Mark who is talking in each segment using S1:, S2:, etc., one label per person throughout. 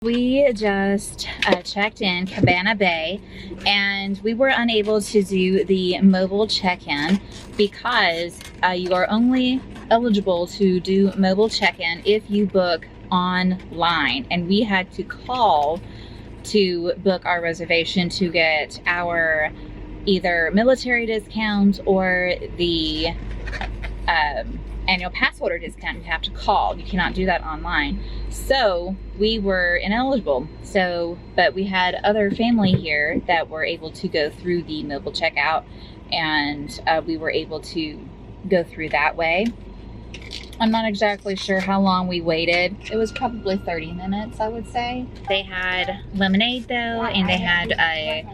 S1: We just checked in Cabana Bay, and we were unable to do the mobile check-in because you are only eligible to do mobile check-in if you book online, and we had to call to book our reservation to get our either military discount or the annual pass holder discount. You have to call. You cannot do that online. So we were ineligible. But we had other family here that were able to go through the mobile checkout, and we were able to go through that way. I'm not exactly sure how long we waited. It was probably 30 minutes, I would say. They had lemonade though, and they had a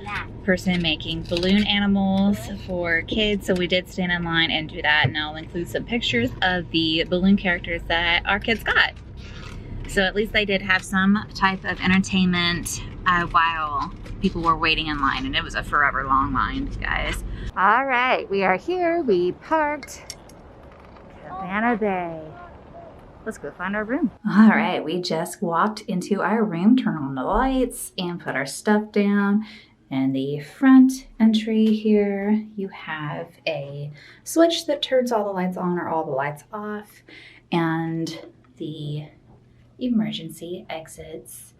S1: person making balloon animals for kids, so we did stand in line and do that, and I'll include some pictures of the balloon characters that our kids got. So at least they did have some type of entertainment while people were waiting in line, and it was a forever long line, guys. All right, we are here. We parked Cabana Bay. Let's go find our room. All right, we just walked into our room, turned on the lights, and put our stuff down. And the front entry here, you have a switch that turns all the lights on or all the lights off, and the emergency exits,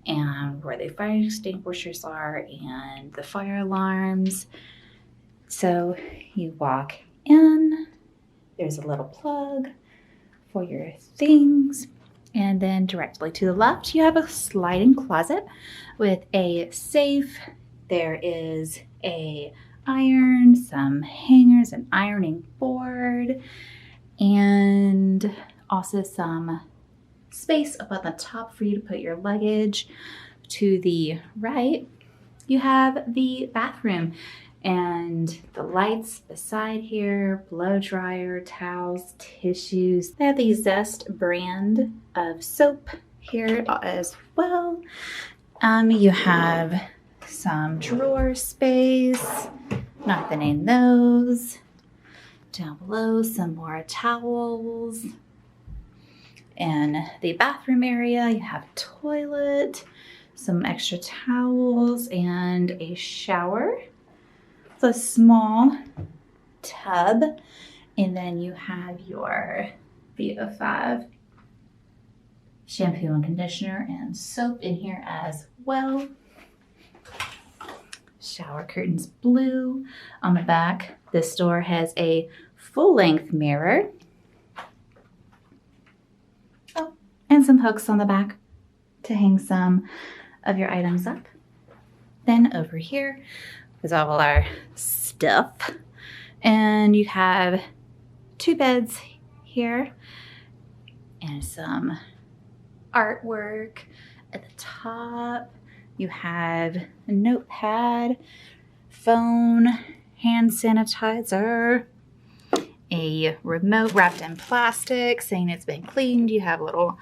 S1: and where the fire extinguishers are, and the fire alarms. So you walk in, there's a little plug for your things, and then directly to the left you have a sliding closet with a safe. There is a iron, some hangers, an ironing board, and also some space up on the top for you to put your luggage. To the right you have the bathroom and the lights beside here, blow dryer, towels, tissues. They have the Zest brand of soap here as well. You have some drawer space, not the name those. Down below, some more towels. In the bathroom area, you have a toilet, some extra towels, and a shower. It's a small tub, and then you have your VO5 shampoo and conditioner and soap in here as well. Shower curtains blue. On the back, this door has a full-length mirror. Oh, and some hooks on the back to hang some of your items up. Then over here is all our stuff. And you have two beds here and some artwork at the top. You have a notepad, phone, hand sanitizer, a remote wrapped in plastic saying it's been cleaned. You have a little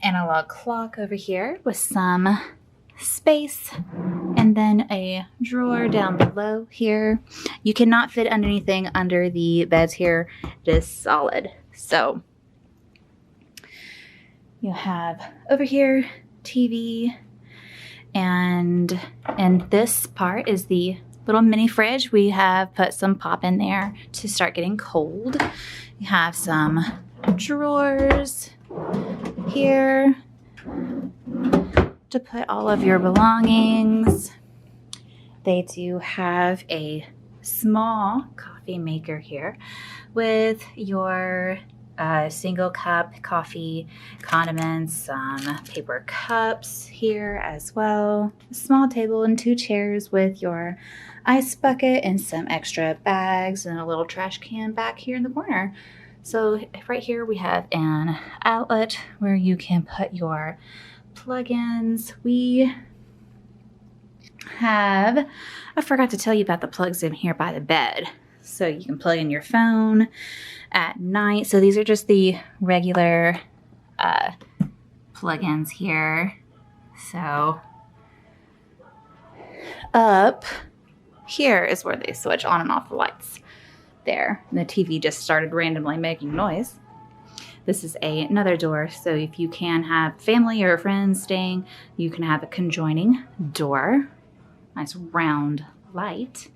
S1: analog clock over here with some space, and then a drawer down below here. You cannot fit anything under the beds here. It is solid. So you have over here TV, and this part is the little mini fridge. We have put some pop in there to start getting cold. You have some drawers here to put all of your belongings. They do have a small coffee maker here with your single cup coffee, condiments, some paper cups here as well. A small table and two chairs with your ice bucket and some extra bags and a little trash can back here in the corner. So right here we have an outlet where you can put your plugins. We have, I forgot to tell you about the plugs in here by the bed. So you can plug in your phone at night. So these are just the regular plugins here. So up here is where they switch on and off the lights there. And the TV just started randomly making noise. This is another door, so if you can have family or friends staying, you can have a conjoining door. Nice round light.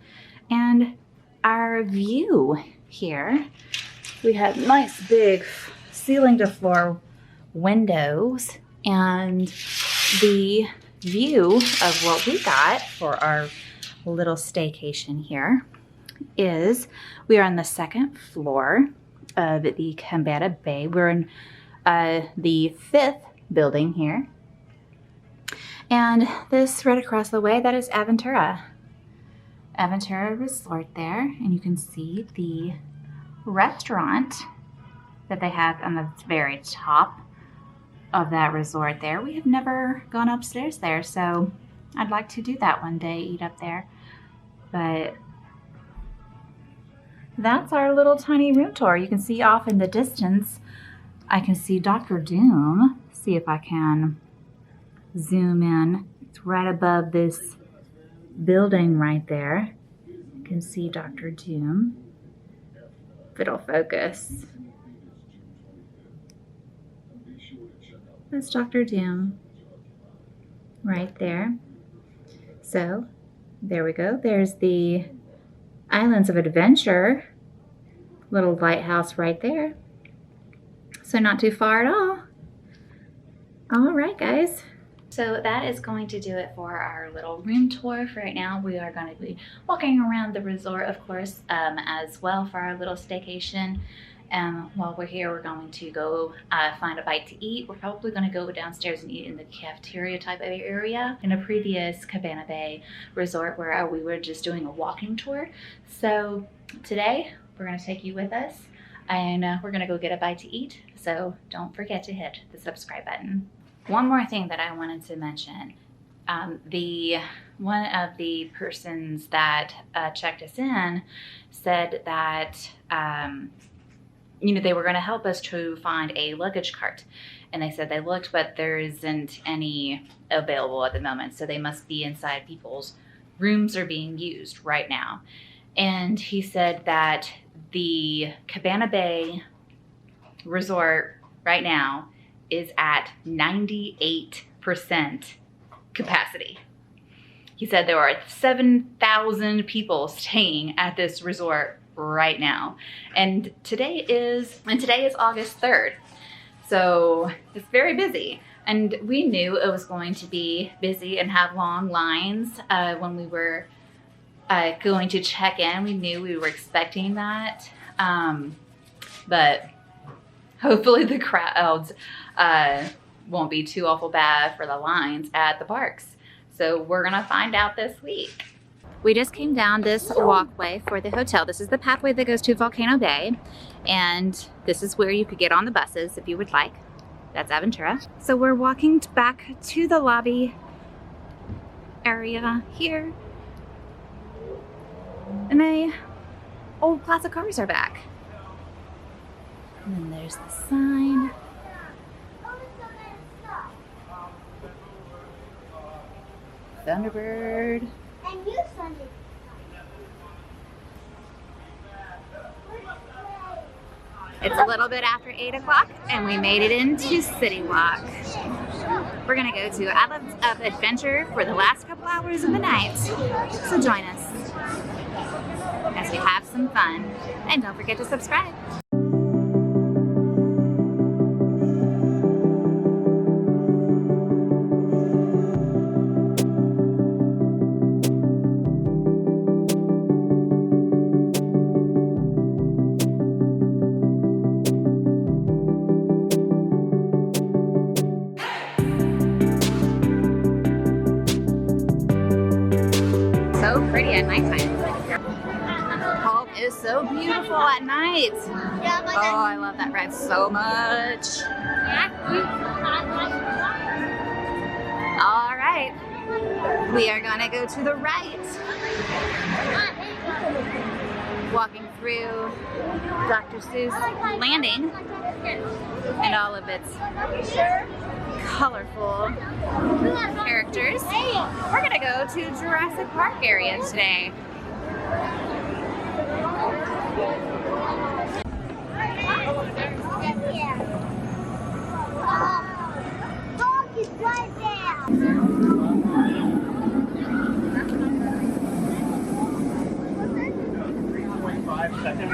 S1: And our view here, we have nice big ceiling to floor windows, and the view of what we got for our little staycation here is we are on the second floor of the Cabana Bay. We're in the 5th building here. And this right across the way, that is Aventura Resort there. And you can see the restaurant that they have on the very top of that resort there. We have never gone upstairs there, so I'd like to do that one day, eat up there. But that's our little tiny room tour. You can see off in the distance, I can see Dr. Doom. See if I can zoom in. It's right above this building right there. You can see Dr. Doom. If it'll focus. That's Dr. Doom right there. So there we go. There's the Islands of Adventure little lighthouse right there. So not too far at all. All right, guys. So that is going to do it for our little room tour for right now. We are going to be walking around the resort, of course, as well for our little staycation. While we're here, we're going to go find a bite to eat. We're probably going to go downstairs and eat in the cafeteria type of area in a previous Cabana Bay resort where we were just doing a walking tour. So today, we're going to take you with us, and we're going to go get a bite to eat. So don't forget to hit the subscribe button. One more thing that I wanted to mention. One of the persons that checked us in said that they were going to help us to find a luggage cart. And they said they looked, but there isn't any available at the moment. So they must be inside people's rooms are being used right now. And he said that the Cabana Bay Resort right now is at 98% capacity. He said there are 7,000 people staying at this resort right now. And today is August 3rd. So it's very busy. And we knew it was going to be busy and have long lines when we were going to check in. We knew we were expecting that. But hopefully the crowds won't be too awful bad for the lines at the parks. So we're gonna find out this week. We just came down this walkway for the hotel. This is the pathway that goes to Volcano Bay. And this is where you could get on the buses if you would like. That's Aventura. So we're walking back to the lobby area here. And the old classic cars are back. And then there's the sign. Thunderbird.
S2: And you send it.
S1: It's a little bit after 8 o'clock and we made it into City Walk. We're gonna go to Islands of Adventure for the last couple hours of the night. So join us as we have some fun. And don't forget to subscribe. Pretty at nighttime. Hulk is so beautiful at night. Oh, I love that ride so much. All right, we are gonna go to the right. Walking through Dr. Seuss Landing and all of its colorful characters. We're gonna go to Jurassic Park area today.
S2: Dog is right there.
S3: 5 seconds.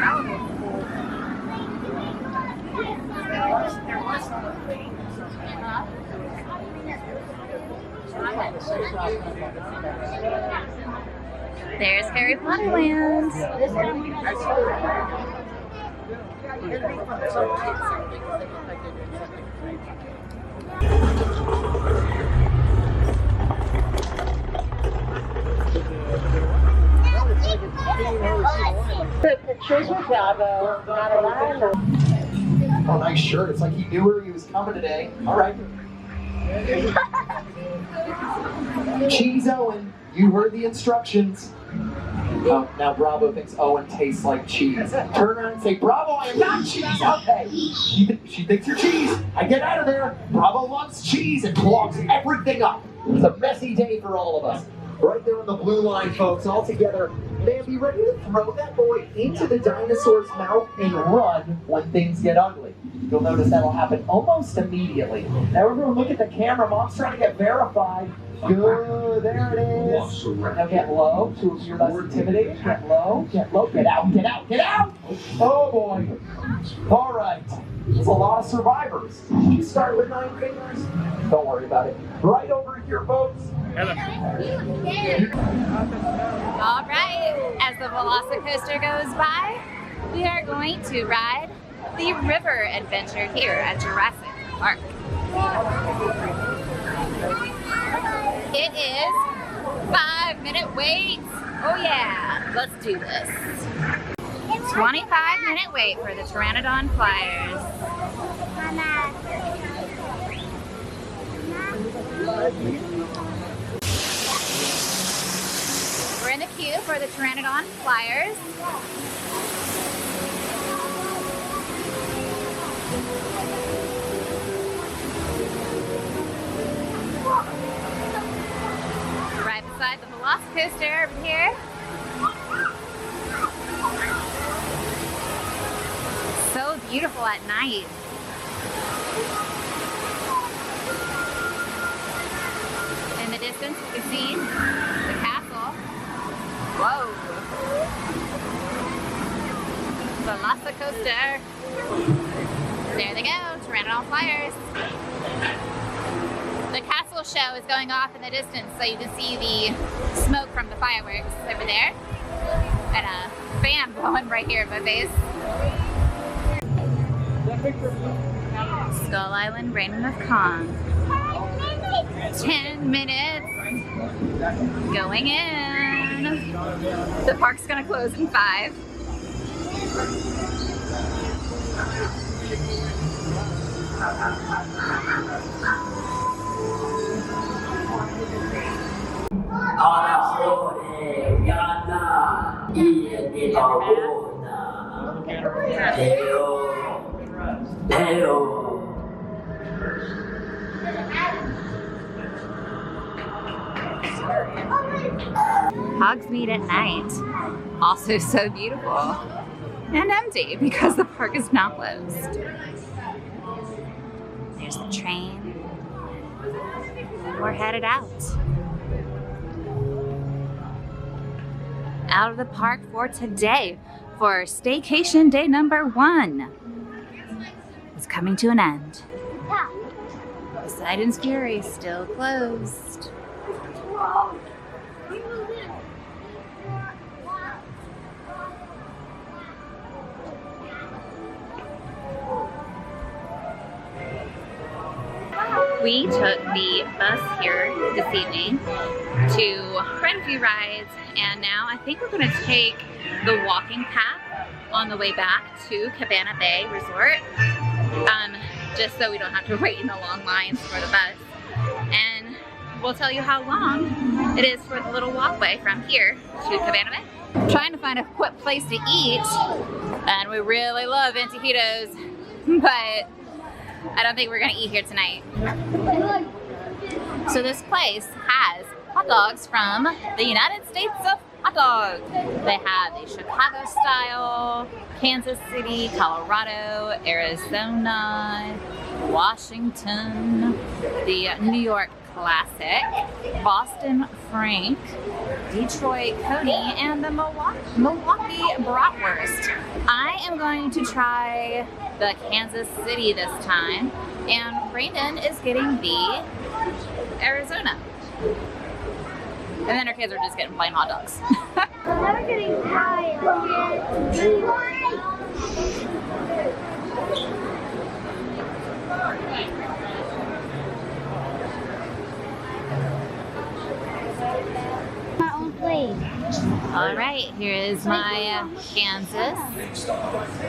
S1: There's Harry Potter Land.
S3: Oh, nice shirt. It's like he knew where he was coming today. All right. Cheese Owen, you heard the instructions. Oh, now Bravo thinks Owen tastes like cheese. Turn around and say, Bravo, I am not cheese. Okay. She thinks you're cheese. I get out of there. Bravo loves cheese and clogs everything up. It's a messy day for all of us. Right there on the blue line, folks, all together. Man, be ready to throw that boy into the dinosaur's mouth and run when things get ugly. You'll notice that'll happen almost immediately. Now everyone look at the camera. Mom's trying to get verified. Good, there it is. Now get low to appear less intimidating. Get low, get low, get out, get out, get out! Oh boy. All right. There's a lot of survivors. You start with 9 fingers. Don't worry about it. Right over here, folks.
S1: All right, as the Velocicoaster goes by, we are going to ride the river adventure here at Jurassic Park. It is 5-minute wait. Oh yeah, let's do this. 25-minute wait for the Pteranodon flyers. We're in the queue for the Pteranodon flyers. Right beside the Velocicoaster over here. So beautiful at night. In the distance, you can see the castle. Whoa! Velocicoaster. There they go, Pteranodon flyers. The castle show is going off in the distance, so you can see the smoke from the fireworks over there. And a fan blowing right here in my face. Skull Island, Reign of Kong. 10 minutes. Going in. The park's gonna close in 5. Hogsmeade at night. Also so beautiful. And empty because the park is now closed. There's the train. We're headed out. Out of the park for today for Staycation day number 1. It's coming to an end. Poseidon's Fury is still closed. We took the bus here this evening to ride a few rides, and now I think we're going to take the walking path on the way back to Cabana Bay Resort, just so we don't have to wait in the long lines for the bus. And we'll tell you how long it is for the little walkway from here to Cabana Bay. I'm trying to find a quick place to eat, and we really love Antojitos, but I don't think we're gonna eat here tonight. So this place has hot dogs from the United States of hot dogs. They have the Chicago style, Kansas City, Colorado, Arizona, Washington, the New York Classic, Boston Frank, Detroit Coney, and the Milwaukee Bratwurst. I am going to try the Kansas City this time, and Brandon is getting the Arizona. And then our kids are just getting plain hot dogs.
S2: I'm getting tired. My own plate.
S1: All right, here is my Kansas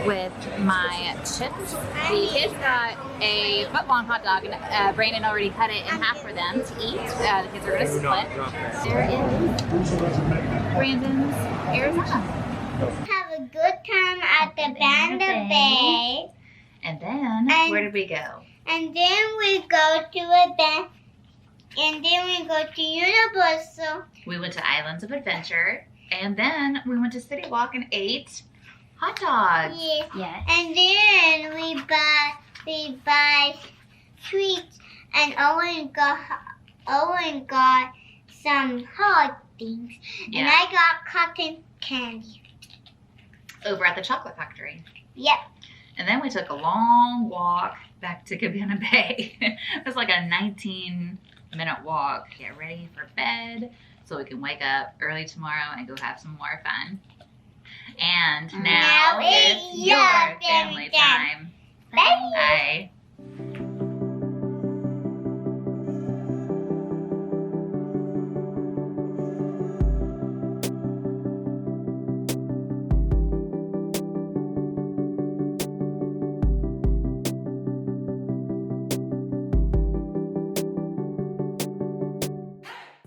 S1: with my chips. The kids got a foot-long hot dog, and Brandon already cut it in half for them to eat. The kids are going to split. There is Brandon's Arizona.
S2: Have a good time at the Cabana Bay.
S1: And then, where did we go?
S2: And then we go to a bank. And then we go to Universal.
S1: We went to Islands of Adventure, and then we went to City Walk and ate hot dogs.
S2: Yes.
S1: Yes.
S2: And then we buy sweets, and Owen got some hot things, and
S1: Yeah.
S2: I got cotton candy.
S1: Over at the chocolate factory.
S2: Yep.
S1: And then we took a long walk back to Cabana Bay. It was like a 19-minute walk. Get ready for bed so we can wake up early tomorrow and go have some more fun. And now
S2: Now
S1: it's
S2: it's
S1: your
S2: your
S1: family
S2: family time.
S1: time.
S2: Bye.
S1: Bye.